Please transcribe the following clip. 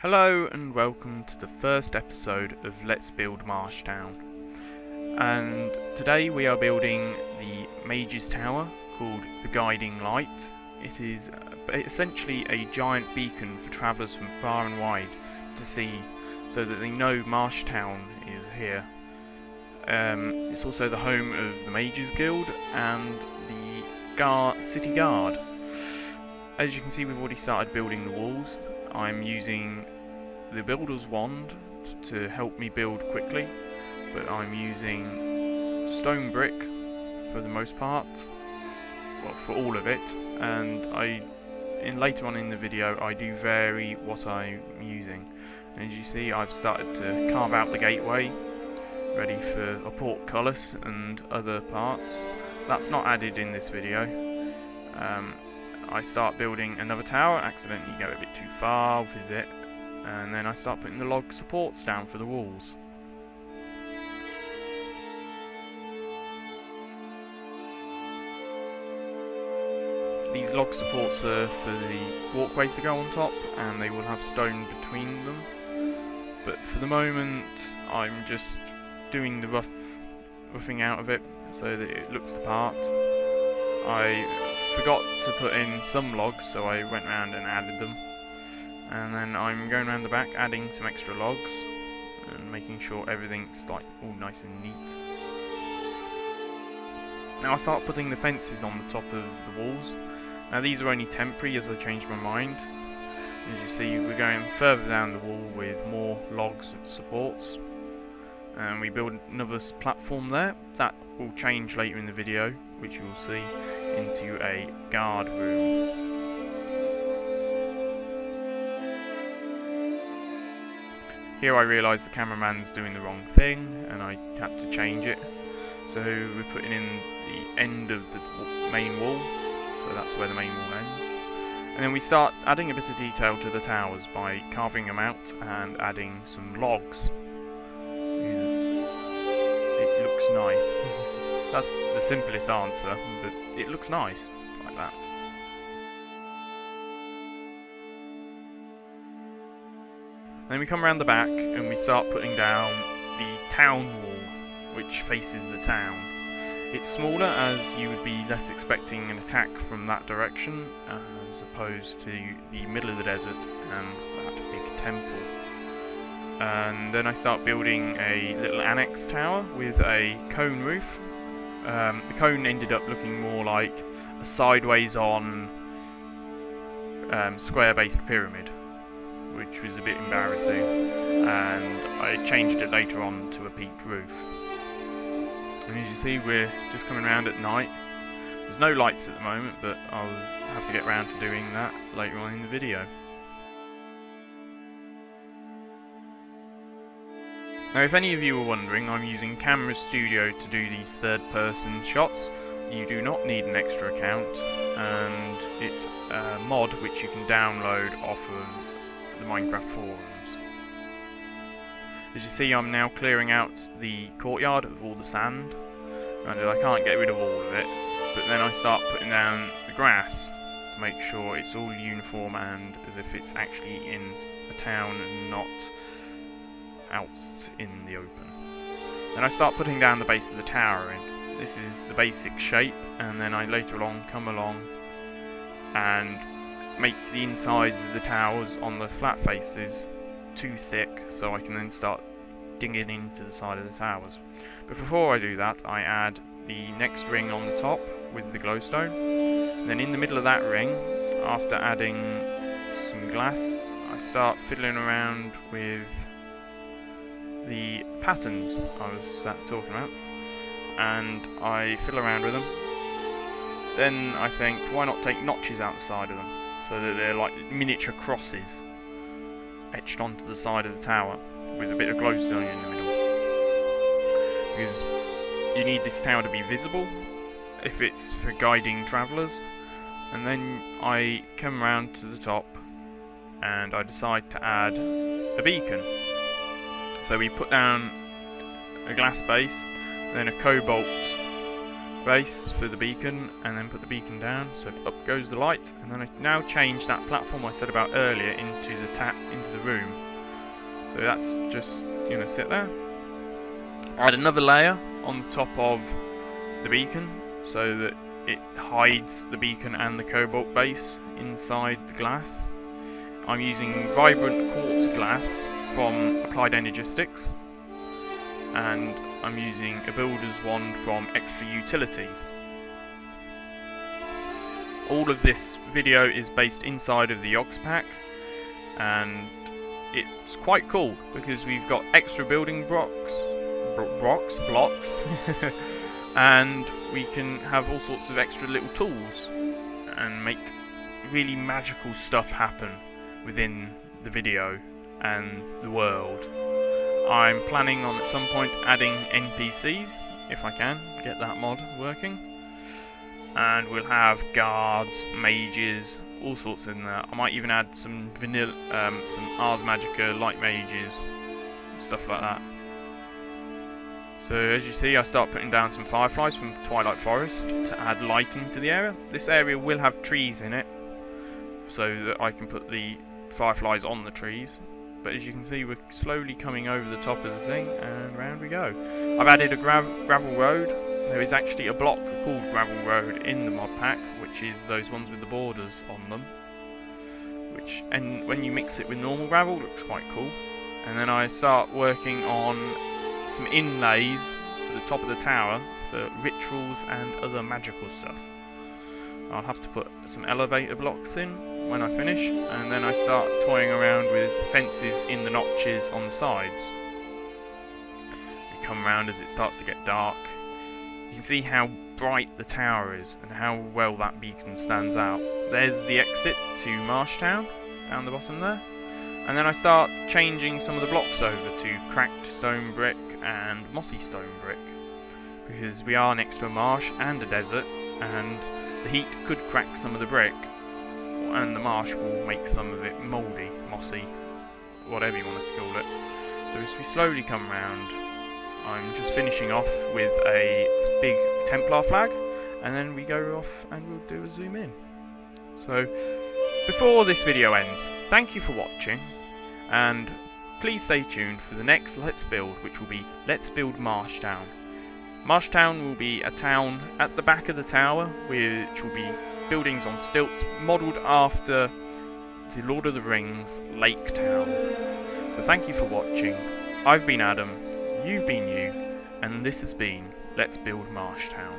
Hello and welcome to the first episode of Let's Build Marsh Town. And today we are building the Mage's Tower called the Guiding Light. It is essentially a giant beacon for travellers from far and wide to see so that they know Marsh Town is here. It's also the home of the Mages Guild and the City Guard. As you can see, we've already started building the walls. I'm using the builder's wand to help me build quickly, but I'm using stone brick for the most part, well, for all of it, and later on in the video I do vary what I'm using. And as you see, I've started to carve out the gateway ready for a portcullis and other parts. That's not added in this video. I start building another tower, accidentally go a bit too far with it, and then I start putting the log supports down for the walls. These log supports are for the walkways to go on top, and they will have stone between them. But for the moment, I'm just doing the roughing out of it so that it looks the part. I forgot to put in some logs, so I went around and added them, and then I'm going around the back adding some extra logs and making sure everything's like all nice and neat. Now I start putting the fences on the top of the walls. Now these are only temporary as I changed my mind. As you see, we're going further down the wall with more logs and supports, and we build another platform there. That will change later in the video, which you will see, into a guard room. Here I realised the cameraman's doing the wrong thing and I had to change it. So we're putting in the end of the main wall, so that's where the main wall ends. And then we start adding a bit of detail to the towers by carving them out and adding some logs. It looks nice. That's the simplest answer, but it looks nice, like that. Then we come around the back and we start putting down the town wall, which faces the town. It's smaller as you would be less expecting an attack from that direction, as opposed to the middle of the desert and that big temple. And then I start building a little annex tower with a cone roof. The cone ended up looking more like a sideways on square-based pyramid, which was a bit embarrassing, and I changed it later on to a peaked roof. And as you see, we're just coming around at night. There's no lights at the moment, but I'll have to get around to doing that later on in the video. Now, if any of you are wondering, I'm using Camera Studio to do these third-person shots. You do not need an extra account, and it's a mod which you can download off of the Minecraft forums. As you see, I'm now clearing out the courtyard of all the sand. Granted, I can't get rid of all of it, but then I start putting down the grass to make sure it's all uniform and as if it's actually in a town and not out in the open. Then I start putting down the base of the tower in. This is the basic shape, and then I later on come along and make the insides of the towers on the flat faces too thick, so I can then start digging into the side of the towers. But before I do that, I add the next ring on the top with the glowstone. Then in the middle of that ring, after adding some glass, I start fiddling around with the patterns I was talking about, and I fiddle around with them. Then I think, why not take notches out the side of them, so that they're like miniature crosses etched onto the side of the tower with a bit of glowstone in the middle. Because you need this tower to be visible if it's for guiding travellers. And then I come around to the top and I decide to add a beacon. So we put down a glass base, then a cobalt base for the beacon, and then put the beacon down, so up goes the light. And then I now change that platform I said about earlier into the room. So that's just gonna sit there. Add another layer on the top of the beacon so that it hides the beacon and the cobalt base inside the glass. I'm using vibrant quartz glass from Applied Energistics, and I'm using a builder's wand from Extra Utilities. All of this video is based inside of the Yogs pack, and it's quite cool because we've got extra building blocks, and we can have all sorts of extra little tools and make really magical stuff happen within the video and the world. I'm planning on at some point adding NPCs, if I can get that mod working, and we'll have guards, mages, all sorts in there. I might even add some vanilla, some Ars Magica light mages, stuff like that. So as you see, I start putting down some fireflies from Twilight Forest to add lighting to the area. This area will have trees in it, so that I can put the fireflies on the trees. But as you can see, we're slowly coming over the top of the thing, and round we go. I've added a gravel road. There is actually a block called Gravel Road in the mod pack, which is those ones with the borders on them. And when you mix it with normal gravel, it looks quite cool. And then I start working on some inlays for the top of the tower for rituals and other magical stuff. I'll have to put some elevator blocks in when I finish, and then I start toying around with fences in the notches on the sides. We come around as it starts to get dark. You can see how bright the tower is and how well that beacon stands out. There's the exit to Marshtown, down the bottom there. And then I start changing some of the blocks over to cracked stone brick and mossy stone brick, because we are next to a marsh and a desert, and the heat could crack some of the brick, and the marsh will make some of it mouldy, mossy, whatever you want to call it. So as we slowly come round, I'm just finishing off with a big Templar flag, and then we go off and we'll do a zoom in. So before this video ends, thank you for watching, and please stay tuned for the next Let's Build, which will be Let's Build Marshtown. Marshtown will be a town at the back of the tower, which will be buildings on stilts, modelled after the Lord of the Rings Lake Town. So thank you for watching. I've been Adam, you've been you, and this has been Let's Build Marshtown.